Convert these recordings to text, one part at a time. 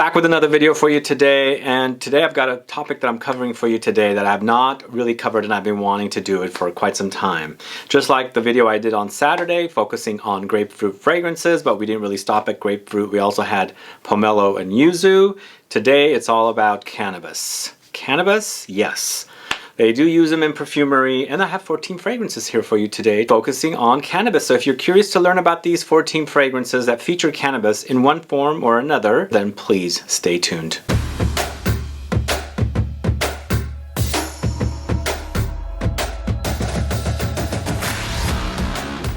Back with another video for you today, and today I've got a topic that I'm covering for you today that I've not really covered, and I've been wanting to do it for quite some time. Just like the video I did on Saturday focusing on grapefruit fragrances, but we didn't really stop at grapefruit. We also had pomelo and yuzu. Today it's all about cannabis. Cannabis? Yes. They do use them in perfumery, and I have 14 fragrances here for you today focusing on cannabis. So if you're curious to learn about these 14 fragrances that feature cannabis in one form or another, then please stay tuned.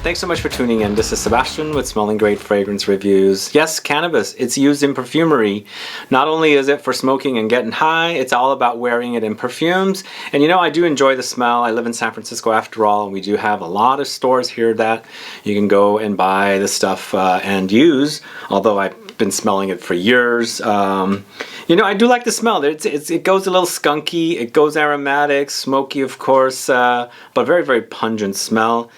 Thanks so much for tuning in. This is Sebastian with Smelling Great Fragrance Reviews. Yes, cannabis, it's used in perfumery. Not only is it for smoking and getting high, it's all about wearing it in perfumes. And you know, I do enjoy the smell. I live in San Francisco after all, and we do have a lot of stores here that you can go and buy the stuff and use, although I've been smelling it for years. You know, I do like the smell. It goes a little skunky, it goes aromatic, smoky of course, but very, very pungent smell.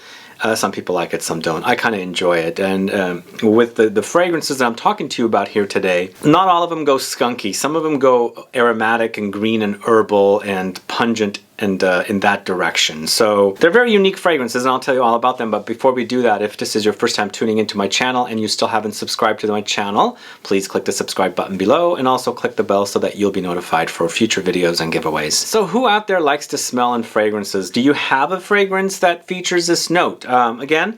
Some people like it, some don't. I kind of enjoy it. And with the fragrances that I'm talking to you about here today, not all of them go skunky. Some of them go aromatic and green and herbal and pungent and in that direction. So they're very unique fragrances, and I'll tell you all about them. But before we do that, if this is your first time tuning into my channel and you still haven't subscribed to my channel, please click the subscribe button below and also click the bell so that you'll be notified for future videos and giveaways. So who out there likes to smell in fragrances? Do you have a fragrance that features this note? Again,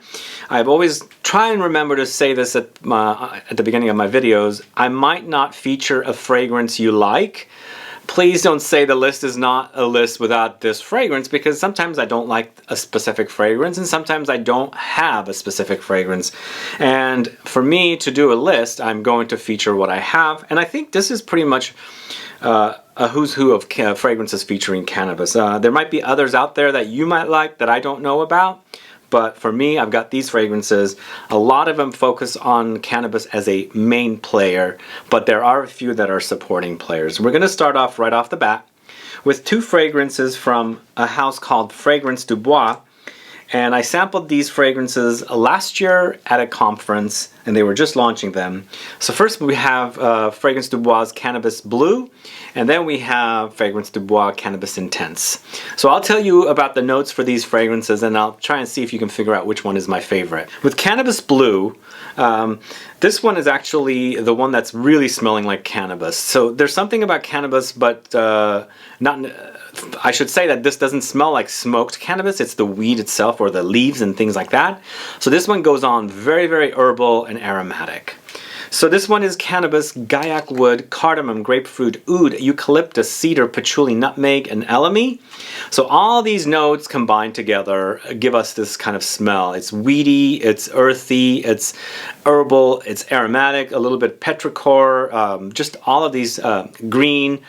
I've always try and remember to say this at the beginning of my videos. I might not feature a fragrance you like. Please don't say the list is not a list without this fragrance, because sometimes I don't like a specific fragrance and sometimes I don't have a specific fragrance. And for me to do a list, I'm going to feature what I have. And I think this is pretty much a who's who of fragrances featuring cannabis. There might be others out there that you might like that I don't know about. But for me, I've got these fragrances. A lot of them focus on cannabis as a main player, but there are a few that are supporting players. We're going to start off right off the bat with two fragrances from a house called Fragrance du Bois. And I sampled these fragrances last year at a conference, and they were just launching them. So first we have Fragrance du Bois Cannabis Blue, and then we have Fragrance du Bois Cannabis Intense. So I'll tell you about the notes for these fragrances, and I'll try and see if you can figure out which one is my favorite. With Cannabis Blue, this one is actually the one that's really smelling like cannabis. So there's something about cannabis, but I should say that this doesn't smell like smoked cannabis. It's the weed itself, or the leaves and things like that. So this one goes on very, very herbal and aromatic. So this one is cannabis, Guaiac wood, cardamom, grapefruit, oud, eucalyptus, cedar, patchouli, nutmeg, and elemi. So all these notes combined together give us this kind of smell. It's weedy, it's earthy, it's herbal, it's aromatic, a little bit petrichor, just all of these green,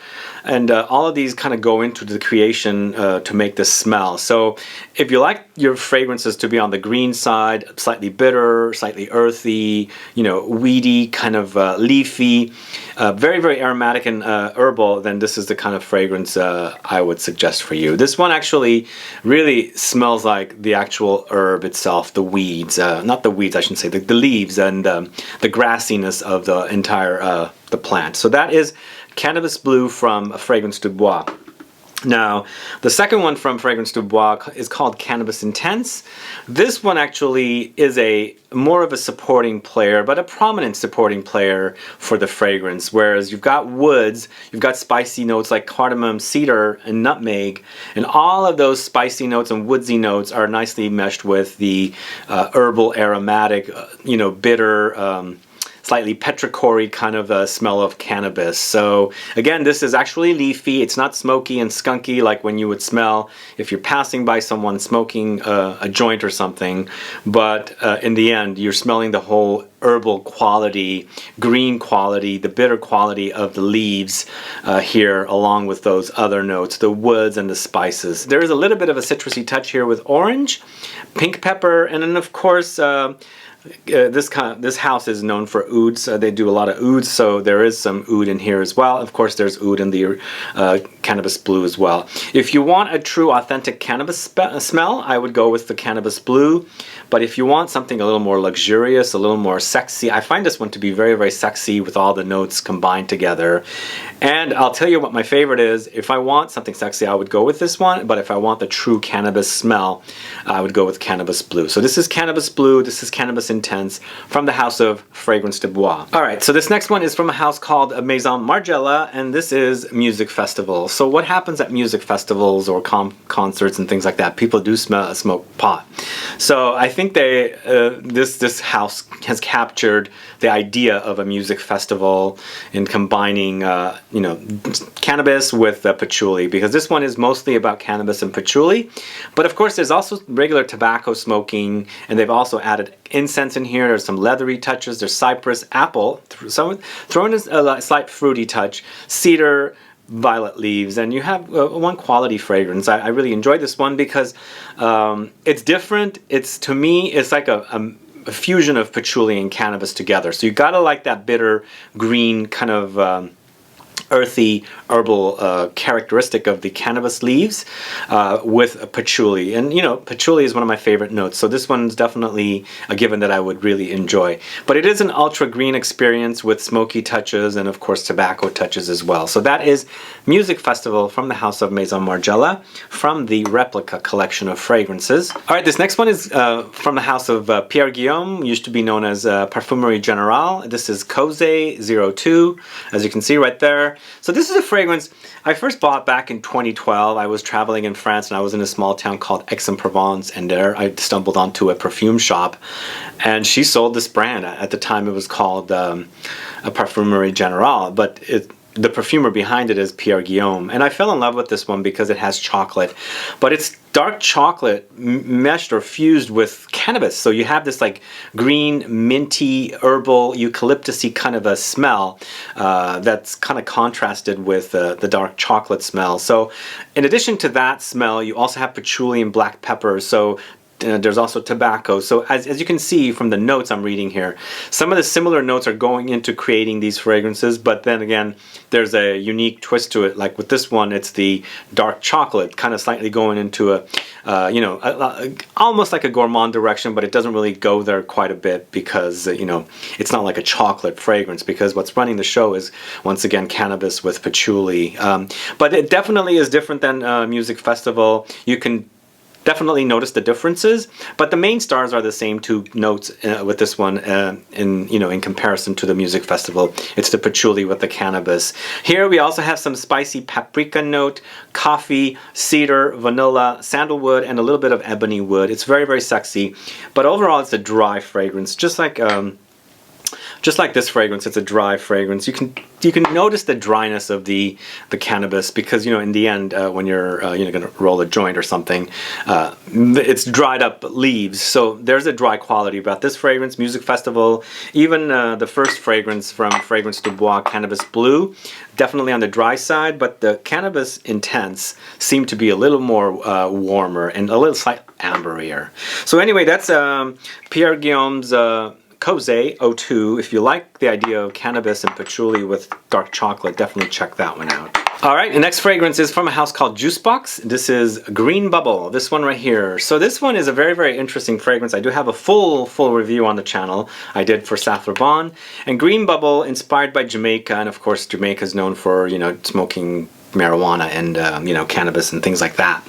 and all of these kind of go into the creation to make this smell. So if you like your fragrances to be on the green side, slightly bitter, slightly earthy, you know, weedy, kind of leafy, very, very aromatic and herbal, then this is the kind of fragrance I would suggest for you. This one actually really smells like the actual herb itself, the weeds, not the weeds, I shouldn't say, the leaves and the grassiness of the entire the plant. So that is Cannabis Blue from Fragrance du Bois. Now, the second one from Fragrance du Bois is called Cannabis Intense. This one actually is more of a supporting player, but a prominent supporting player for the fragrance. Whereas you've got woods, you've got spicy notes like cardamom, cedar, and nutmeg, and all of those spicy notes and woodsy notes are nicely meshed with the herbal, aromatic, you know, bitter, slightly petrichor-y kind of smell of cannabis. So again, this is actually leafy. It's not smoky and skunky like when you would smell if you're passing by someone smoking a joint or something. But in the end, you're smelling the whole herbal quality, green quality, the bitter quality of the leaves here, along with those other notes, the woods and the spices. There is a little bit of a citrusy touch here with orange, pink pepper, and then of course this house is known for ouds. They do a lot of ouds, so there is some oud in here as well. Of course, there's oud in the cannabis blue as well. If you want a true authentic cannabis smell, I would go with the cannabis blue. But if you want something a little more luxurious, a little more sexy, I find this one to be very, very sexy with all the notes combined together. And I'll tell you what my favorite is. If I want something sexy, I would go with this one. But if I want the true cannabis smell, I would go with cannabis blue. So this is cannabis blue. This is cannabis intense from the house of Fragrance de Bois. All right, so this next one is from a house called Maison Margiela, and this is music festival. So what happens at music festivals or concerts and things like that? People do smoke pot. So I think this house has captured the idea of a music festival in combining cannabis with patchouli, because this one is mostly about cannabis and patchouli. But of course, there's also regular tobacco smoking, and they've also added incense in here. There's some leathery touches. There's cypress, apple, throw in a slight fruity touch, cedar, violet leaves, and you have one quality fragrance. I really enjoyed this one because it's different. To me, it's like a fusion of patchouli and cannabis together. So you gotta like that bitter green kind of earthy herbal characteristic of the cannabis leaves with patchouli. And patchouli is one of my favorite notes, so this one's definitely a given that I would really enjoy. But it is an ultra green experience with smoky touches and of course tobacco touches as well. So that is Music Festival from the house of Maison Margiela from the Replica collection of fragrances. All right, this next one is from the house of Pierre Guillaume, used to be known as Parfumerie Générale. This is COZE 02, as you can see right there. So this is a fragrance I first bought back in 2012. I was traveling in France and I was in a small town called Aix-en-Provence, and there I stumbled onto a perfume shop, and she sold this brand. At the time it was called a Parfumerie Générale, but the perfumer behind it is Pierre Guillaume, and I fell in love with this one because it has chocolate, but it's dark chocolate meshed or fused with cannabis. So you have this like green, minty, herbal, eucalyptusy kind of a smell that's kind of contrasted with the dark chocolate smell. So in addition to that smell, you also have patchouli and black pepper. So there's also tobacco. So as you can see from the notes I'm reading here, some of the similar notes are going into creating these fragrances, but then again, there's a unique twist to it. Like with this one, it's the dark chocolate, kind of slightly going into almost like a gourmand direction, but it doesn't really go there quite a bit because, it's not like a chocolate fragrance, because what's running the show is, once again, cannabis with patchouli. But it definitely is different than Music Festival. You can definitely notice the differences, but the main stars are the same two notes with this one in comparison to the Music Festival. It's the patchouli with the cannabis. Here we also have some spicy paprika note, coffee, cedar, vanilla, sandalwood, and a little bit of ebony wood. It's very, very sexy, but overall it's a dry fragrance, just like this fragrance. It's a dry fragrance. You can notice the dryness of the cannabis because in the end when you're going to roll a joint or something, it's dried up leaves. So there's a dry quality about this fragrance. Music Festival, even the first fragrance from Fragrance de Bois, Cannabis Blue, definitely on the dry side, but the Cannabis Intense seemed to be a little more warmer and a little slight amberier. So anyway, that's Pierre Guillaume's COZE 02. If you like the idea of cannabis and patchouli with dark chocolate, definitely check that one out. All right, the next fragrance is from a house called JUSBOX. This is Green Bubble, this one right here. So this one is a very, very interesting fragrance. I do have a full review on the channel I did for Saffron. And Green Bubble, inspired by Jamaica, and of course Jamaica is known for, smoking marijuana and cannabis and things like that.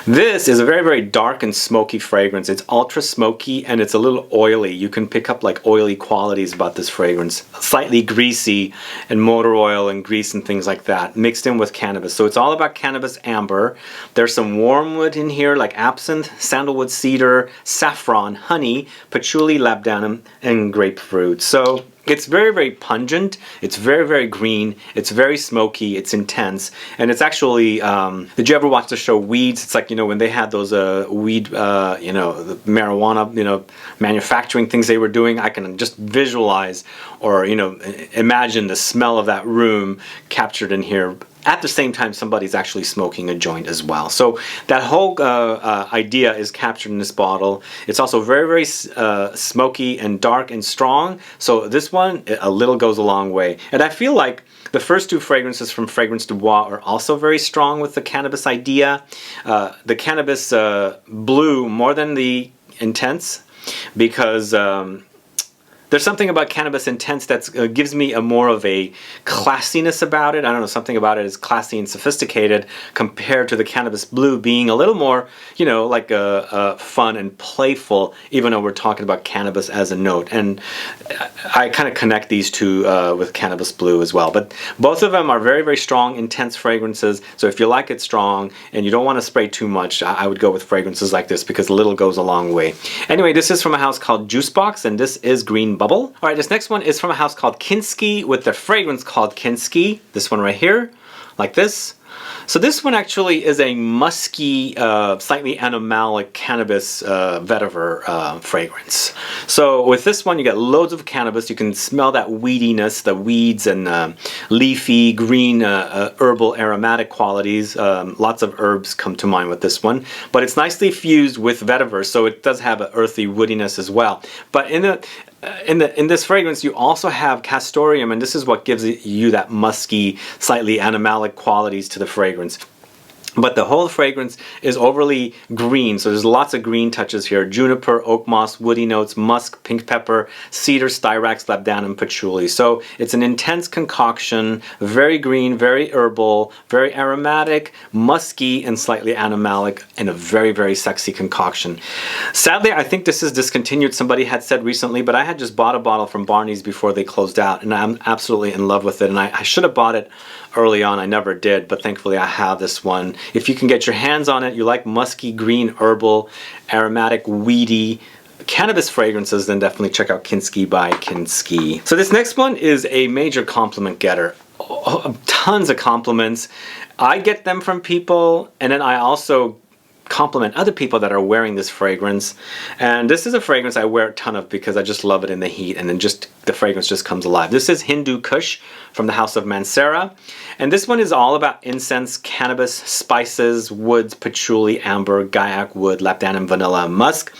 This is a very, very dark and smoky fragrance. It's ultra smoky and it's a little oily. You can pick up like oily qualities about this fragrance. Slightly greasy and motor oil and grease and things like that mixed in with cannabis. So it's all about cannabis amber. There's some wormwood in here like absinthe, sandalwood, cedar, saffron, honey, patchouli, labdanum, and grapefruit. So it's very, very pungent, it's very, very green, it's very smoky, it's intense, and it's actually, did you ever watch the show Weeds? It's like, when they had those weed, the marijuana, manufacturing things they were doing. I can just visualize or, imagine the smell of that room captured in here. at the same time somebody's actually smoking a joint as well. So that whole idea is captured in this bottle. It's also very, very smoky and dark and strong. So this one, a little goes a long way. And I feel like the first two fragrances from Fragrance du Bois are also very strong with the cannabis idea. The cannabis blue more than the intense, because there's something about Cannabis Intense that gives me a more of a classiness about it. I don't know, something about it is classy and sophisticated compared to the Cannabis Blue being a little more, you know, like fun and playful, even though we're talking about cannabis as a note. And I kind of connect these two with Cannabis Blue as well. But both of them are very, very strong, intense fragrances. So if you like it strong and you don't want to spray too much, I would go with fragrances like this because a little goes a long way. Anyway, this is from a house called JUSBOX, and this is Green Bubble. All right, this next one is from a house called KINSKI with the fragrance called KINSKI. This one right here, like this. So this one actually is a musky, slightly animalic cannabis vetiver fragrance. So with this one you get loads of cannabis. You can smell that weediness, the weeds and leafy, green, herbal, aromatic qualities. Lots of herbs come to mind with this one. But it's nicely fused with vetiver, so it does have an earthy woodiness as well. But in this fragrance you also have Castoreum, and this is what gives you that musky, slightly animalic qualities to the fragrance. But the whole fragrance is overly green, so there's lots of green touches here. Juniper, Oakmoss, woody notes, musk, pink pepper, cedar, styrax, labdanum, patchouli. So it's an intense concoction, very green, very herbal, very aromatic, musky, and slightly animalic, and a very, very sexy concoction. Sadly, I think this is discontinued. Somebody had said recently, but I had just bought a bottle from Barney's before they closed out, and I'm absolutely in love with it. And I should have bought it early on. I never did, but thankfully I have this one. If you can get your hands on it, you like musky, green, herbal, aromatic, weedy cannabis fragrances, then definitely check out KINSKI by KINSKI. So this next one is a major compliment getter. Tons of compliments. I get them from people, and then I also compliment other people that are wearing this fragrance. And this is a fragrance I wear a ton of because I just love it in the heat, and then just the fragrance just comes alive. This is Hindu Kush from the house of Mancera, and this one is all about incense, cannabis, spices, woods, patchouli, amber, Guaiac wood, labdanum, vanilla, and musk.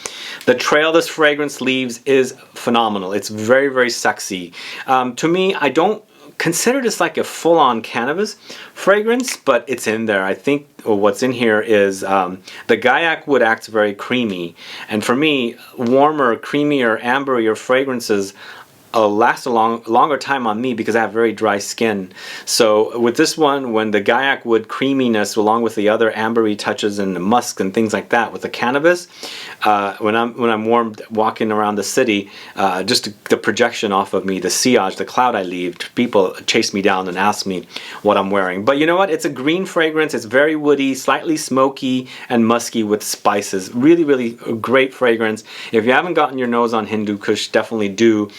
The trail this fragrance leaves is phenomenal. It's very, very sexy. To me, I don't consider this like a full-on cannabis fragrance, but it's in there. I think what's in here is the Guaiac wood acts very creamy, and for me, warmer, creamier, amberier fragrances last a longer time on me because I have very dry skin. So with this one, when the Guaiac wood creaminess along with the other ambery touches and the musk and things like that with the cannabis, when I'm warm walking around the city, just the projection off of me, the sillage, the cloud I leave, people chase me down and ask me what I'm wearing. But you know what? It's a green fragrance. It's very woody, slightly smoky and musky with spices. Really, really great fragrance. If you haven't gotten your nose on Hindu Kush, definitely do.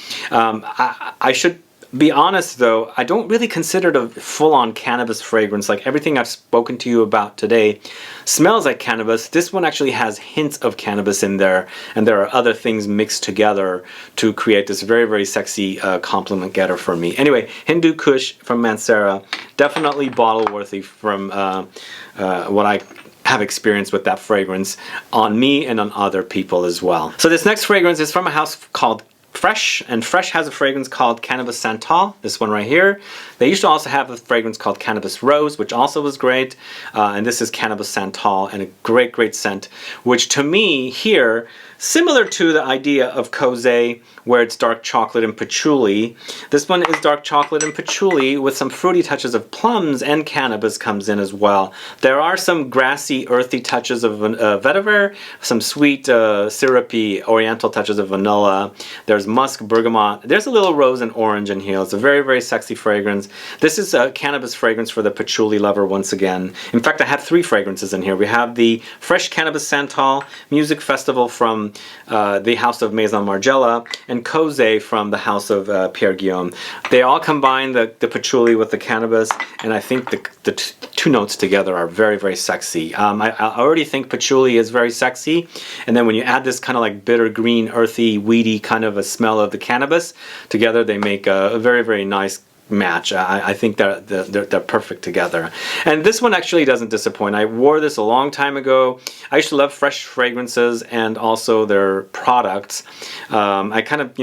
I should be honest though, I don't really consider it a full-on cannabis fragrance. Like everything I've spoken to you about today smells like cannabis. This one actually has hints of cannabis in there, and there are other things mixed together to create this very, very sexy compliment getter for me. Anyway, Hindu Kush from Mancera, definitely bottle worthy from what I have experienced with that fragrance on me and on other people as well. So this next fragrance is from a house called Fresh, and Fresh has a fragrance called Cannabis Santal, this one right here. They used to also have a fragrance called Cannabis Rose, which also was great, and this is Cannabis Santal, and a great, great scent, which to me here, similar to the idea of COZE, where it's dark chocolate and patchouli, this one is dark chocolate and patchouli with some fruity touches of plums, and cannabis comes in as well. There are some grassy, earthy touches of vetiver, some sweet, syrupy, oriental touches of vanilla. There's musk, bergamot. There's a little rose and orange in here. It's a very, very sexy fragrance. This is a cannabis fragrance for the patchouli lover once again. In fact, I have 3 fragrances in here. We have the Fresh Cannabis Santal Music Festival from the house of MAISON Margiela, and COZE from the house of Pierre Guillaume. They all combine the patchouli with the cannabis, and I think the two notes together are very, very sexy. I already think patchouli is very sexy, and then when you add this kind of like bitter green, earthy, weedy kind of a smell of the cannabis, together they make a very, very nice match. I think they're perfect together. And this one actually doesn't disappoint. I wore this a long time ago. I used to love fresh fragrances and also their products. I kind of,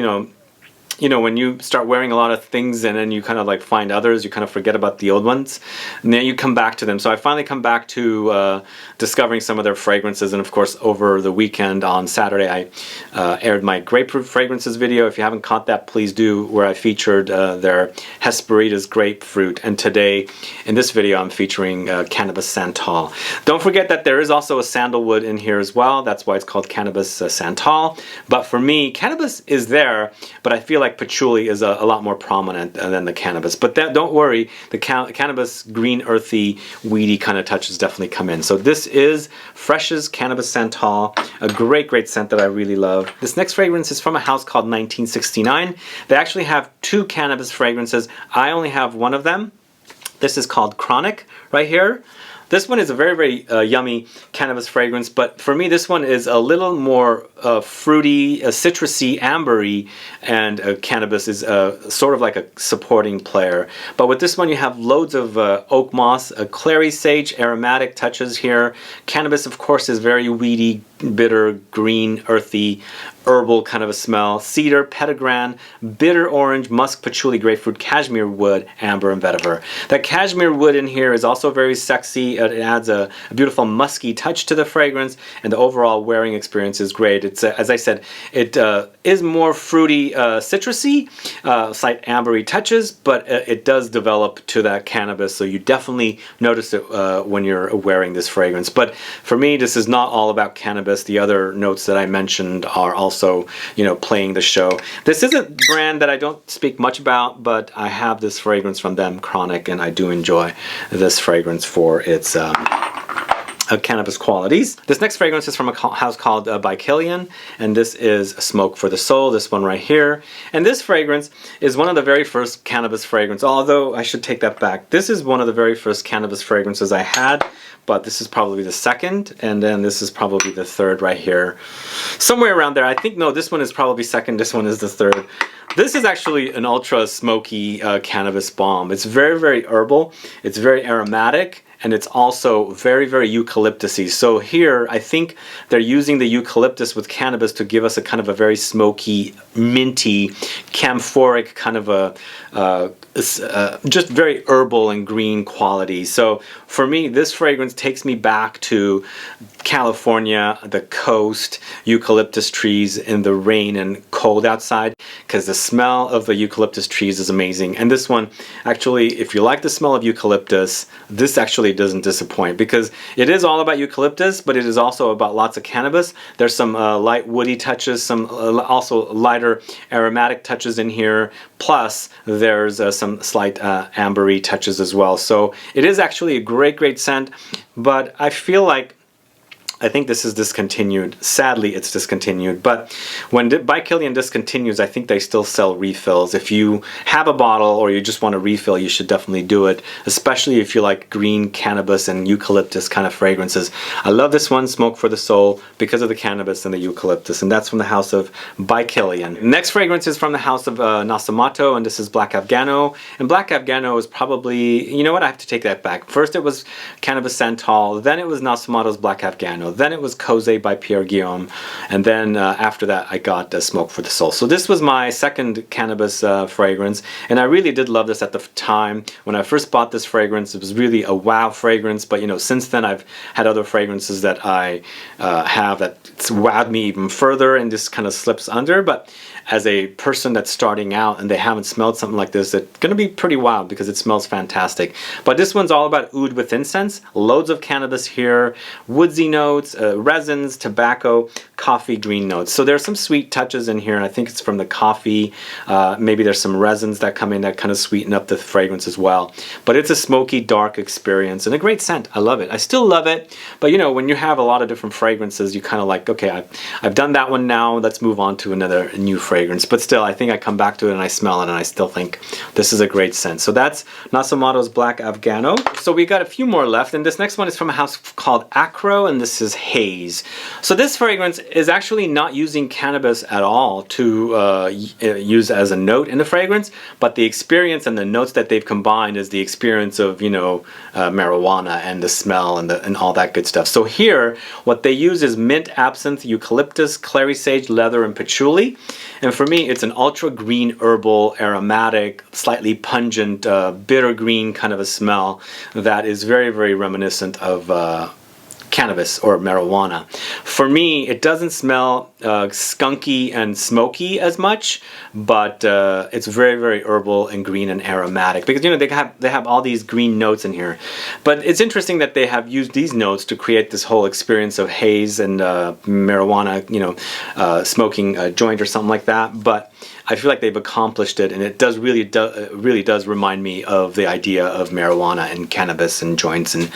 when you start wearing a lot of things and then you kind of like find others, you kind of forget about the old ones, and then you come back to them. So I finally come back to discovering some of their fragrances, and of course over the weekend on Saturday I aired my Grapefruit fragrances video. If you haven't caught that, please do, where I featured their Hesperitas Grapefruit, and today in this video I'm featuring Cannabis Santal. Don't forget that there is also a Sandalwood in here as well. That's why it's called Cannabis Santal. But for me, cannabis is there, but I feel like Patchouli is a lot more prominent than the cannabis. But don't worry, the cannabis, green, earthy, weedy kind of touches definitely come in. So this is Fresh's Cannabis Santal, a great scent that I really love. This next fragrance is from a house called 1969. They actually have 2 cannabis fragrances. I only have one of them. This is called Chronic right here. This one is a very yummy cannabis fragrance, but for me this one is a little more fruity, citrusy, ambery, and cannabis is sort of like a supporting player. But with this one you have loads of oak moss, clary sage, aromatic touches here. Cannabis of course is very weedy, bitter, green, earthy, herbal kind of a smell. Cedar, petitgrain, bitter orange, musk, patchouli, grapefruit, cashmere wood, amber, and vetiver. That cashmere wood in here is also very sexy. It adds a beautiful musky touch to the fragrance, and the overall wearing experience is great. It's as I said, it is more fruity, citrusy, slight ambery touches, but it does develop to that cannabis, so you definitely notice it when you're wearing this fragrance. But for me, this is not all about cannabis. The other notes that I mentioned are also, playing the show. This is a brand that I don't speak much about, but I have this fragrance from them, Chronic, and I do enjoy this fragrance for its cannabis qualities. This next fragrance is from a house called Bois, and this is Smoke for the Soul, this one right here. And this fragrance is one of the very first cannabis fragrances, although I should take that back. This is one of the very first cannabis fragrances I had, but this is probably the second, and then this is probably the third right here. Somewhere around there. I think, no, this one is probably second, this one is the third. This is actually an ultra smoky cannabis bomb. It's very herbal, it's very aromatic, and it's also very eucalyptusy. So here I think they're using the eucalyptus with cannabis to give us a kind of a very smoky, minty, camphoric kind of a just very herbal and green quality. So for me, this fragrance takes me back to California, the coast, eucalyptus trees in the rain and cold outside, because the smell of the eucalyptus trees is amazing. And this one, actually, if you like the smell of eucalyptus, this actually doesn't disappoint, because it is all about eucalyptus, but it is also about lots of cannabis. There's some light woody touches, some also lighter aromatic touches in here, plus there's some slight ambery touches as well. So it is actually a great scent, but I feel like I think this is discontinued. Sadly, it's discontinued. But when Bois discontinues, I think they still sell refills. If you have a bottle or you just want a refill, you should definitely do it, especially if you like green cannabis and eucalyptus kind of fragrances. I love this one, Smoke for the Soul, because of the cannabis and the eucalyptus, and that's from the house of Bois. Next fragrance is from the house of Nasamato, and this is Black Afghano. And Black Afghano is probably, you know what, I have to take that back. First it was Cannabis Santal, then it was Nasamato's Black Afghano. Then it was COZE by Pierre Guillaume, and then after that I got Smoke for the Soul. So this was my second cannabis fragrance, and I really did love this at the time. When I first bought this fragrance, it was really a wow fragrance, but since then I've had other fragrances that I have that wowed me even further, and this kind of slips under. But as a person that's starting out and they haven't smelled something like this, it's going to be pretty wild because it smells fantastic. But this one's all about oud with incense, loads of cannabis here, woodsy notes, resins, tobacco, coffee, green notes. So there's some sweet touches in here, and I think it's from the coffee. Maybe there's some resins that come in that kind of sweeten up the fragrance as well. But it's a smoky, dark experience and a great scent. I love it. I still love it, but when you have a lot of different fragrances, you kind of like, okay, I've done that one now, let's move on to another new fragrance. But still, I think I come back to it and I smell it and I still think this is a great scent. So that's Nasamato's Black Afghano. So we got a few more left, and this next one is from a house called Acro, and this is Haze. So this fragrance is actually not using cannabis at all to use as a note in the fragrance, but the experience and the notes that they've combined is the experience of, you know, marijuana and the smell and all that good stuff. So here, what they use is mint, absinthe, eucalyptus, clary sage, leather, and patchouli. And for me, it's an ultra green, herbal, aromatic, slightly pungent, bitter green kind of a smell that is very, very reminiscent of cannabis or marijuana. For me, it doesn't smell skunky and smoky as much, but it's very, very herbal and green and aromatic, because, you know, they have all these green notes in here. But it's interesting that they have used these notes to create this whole experience of haze and marijuana, you know, smoking a joint or something like that. But I feel like they've accomplished it, and it does really does remind me of the idea of marijuana and cannabis and joints and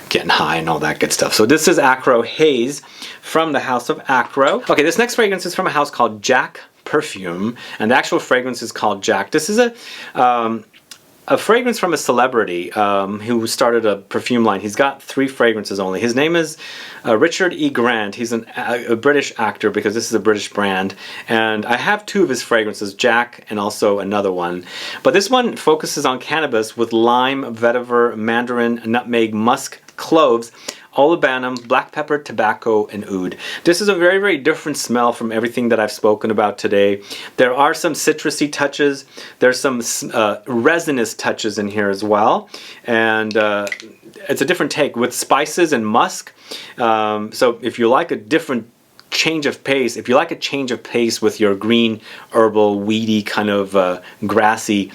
getting high and all that good stuff. So this is Acro Haze from the house of Acro. Okay, this next fragrance is from a house called Jack Perfume, and the actual fragrance is called Jack. This is a fragrance from a celebrity who started a perfume line. He's got 3 fragrances only. His name is Richard E. Grant. He's a British actor, because this is a British brand. And I have 2 of his fragrances, Jack and also another one. But this one focuses on cannabis with lime, vetiver, mandarin, nutmeg, musk, cloves, Labdanum, black pepper, tobacco, and oud. This is a very, very different smell from everything that I've spoken about today. There are some citrusy touches. There's some resinous touches in here as well. And it's a different take with spices and musk. So if you like a different change of pace, if you like a change of pace with your green, herbal, weedy, kind of grassy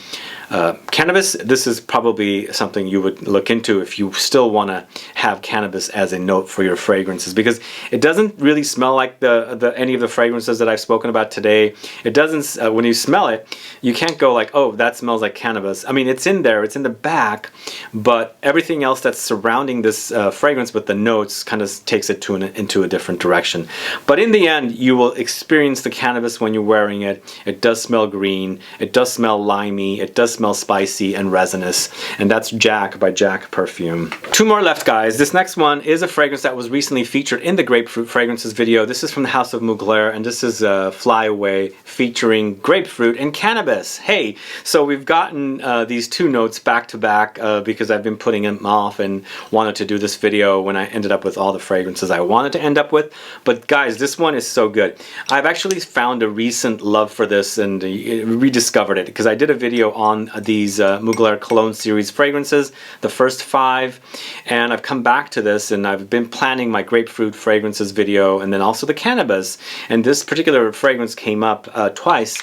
cannabis, this is probably something you would look into if you still want to have cannabis as a note for your fragrances, because it doesn't really smell like any of the fragrances that I've spoken about today. It doesn't, when you smell it, you can't go like, oh, that smells like cannabis. I mean, it's in there, it's in the back, but everything else that's surrounding this fragrance with the notes kind of takes it into a different direction. But in the end, you will experience the cannabis when you're wearing it. It does smell green, it does smell limey, it does smell spicy and resinous, and that's Jack by Jack Perfume. 2 more left, guys. This next one is a fragrance that was recently featured in the Grapefruit fragrances video. This is from the house of Mugler, and this is Fly Away featuring grapefruit and cannabis. Hey, so we've gotten these 2 notes back to back because I've been putting them off and wanted to do this video when I ended up with all the fragrances I wanted to end up with. But guys, this one is so good. I've actually found a recent love for this and rediscovered it, because I did a video on these Mugler Cologne series fragrances, the first 5, and I've come back to this, and I've been planning my grapefruit fragrances video and then also the cannabis, and this particular fragrance came up twice,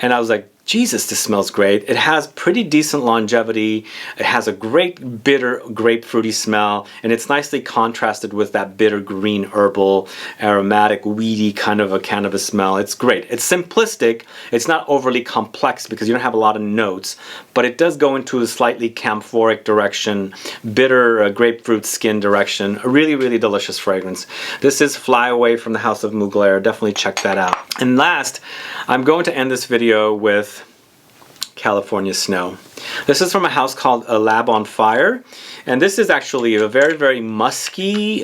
and I was like, Jesus, this smells great. It has pretty decent longevity. It has a great bitter grapefruity smell, and it's nicely contrasted with that bitter green herbal, aromatic, weedy kind of a cannabis smell. It's great. It's simplistic. It's not overly complex because you don't have a lot of notes, but it does go into a slightly camphoric direction, bitter grapefruit skin direction. A really, really delicious fragrance. This is Fly Away from the house of Mugler. Definitely check that out. And last, I'm going to end this video with California Snow. This is from a house called A Lab on Fire, and this is actually a very, very musky,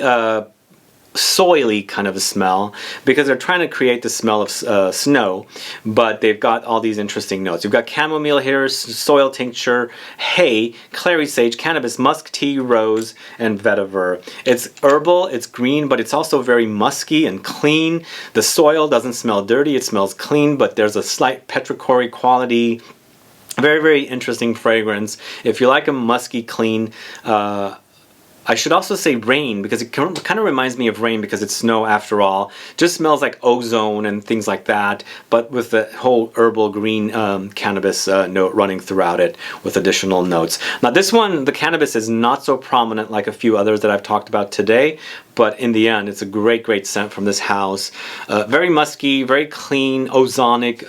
soily kind of a smell, because they're trying to create the smell of snow, but they've got all these interesting notes. You've got chamomile here, soil tincture, hay, clary sage, cannabis, musk, tea, rose, and vetiver. It's herbal, it's green, but it's also very musky and clean. The soil doesn't smell dirty, it smells clean, but there's a slight petrichor quality. Very, very interesting fragrance. If you like a musky, clean, I should also say rain, because it kind of reminds me of rain because it's snow after all. Just smells like ozone and things like that, but with the whole herbal green cannabis note running throughout it with additional notes. Now this one, the cannabis is not so prominent like a few others that I've talked about today, but in the end, it's a great, great scent from this house. Very musky, very clean, ozonic,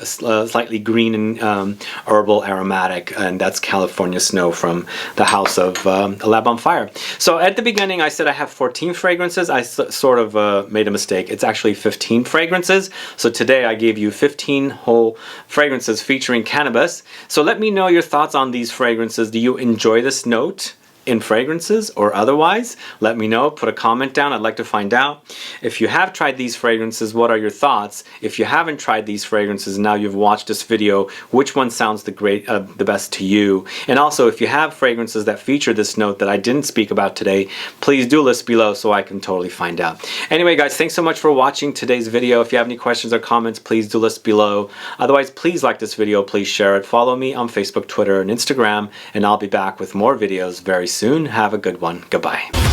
slightly green and herbal aromatic, and that's California Snow from the house of A Lab on Fire. So at the beginning, I said I have 14 fragrances. I sort of made a mistake. It's actually 15 fragrances. So today I gave you 15 whole fragrances featuring cannabis. So let me know your thoughts on these fragrances. Do you enjoy this note? in fragrances or otherwise? Let me know. Put a comment down. I'd like to find out. If you have tried these fragrances, what are your thoughts? If you haven't tried these fragrances and now you've watched this video, which one sounds the best to you? And also, if you have fragrances that feature this note that I didn't speak about today, please do list below so I can totally find out. Anyway guys, thanks so much for watching today's video. If you have any questions or comments, please do list below. Otherwise, please like this video, please share it. Follow me on Facebook, Twitter, and Instagram, and I'll be back with more videos very soon. Have a good one. Goodbye.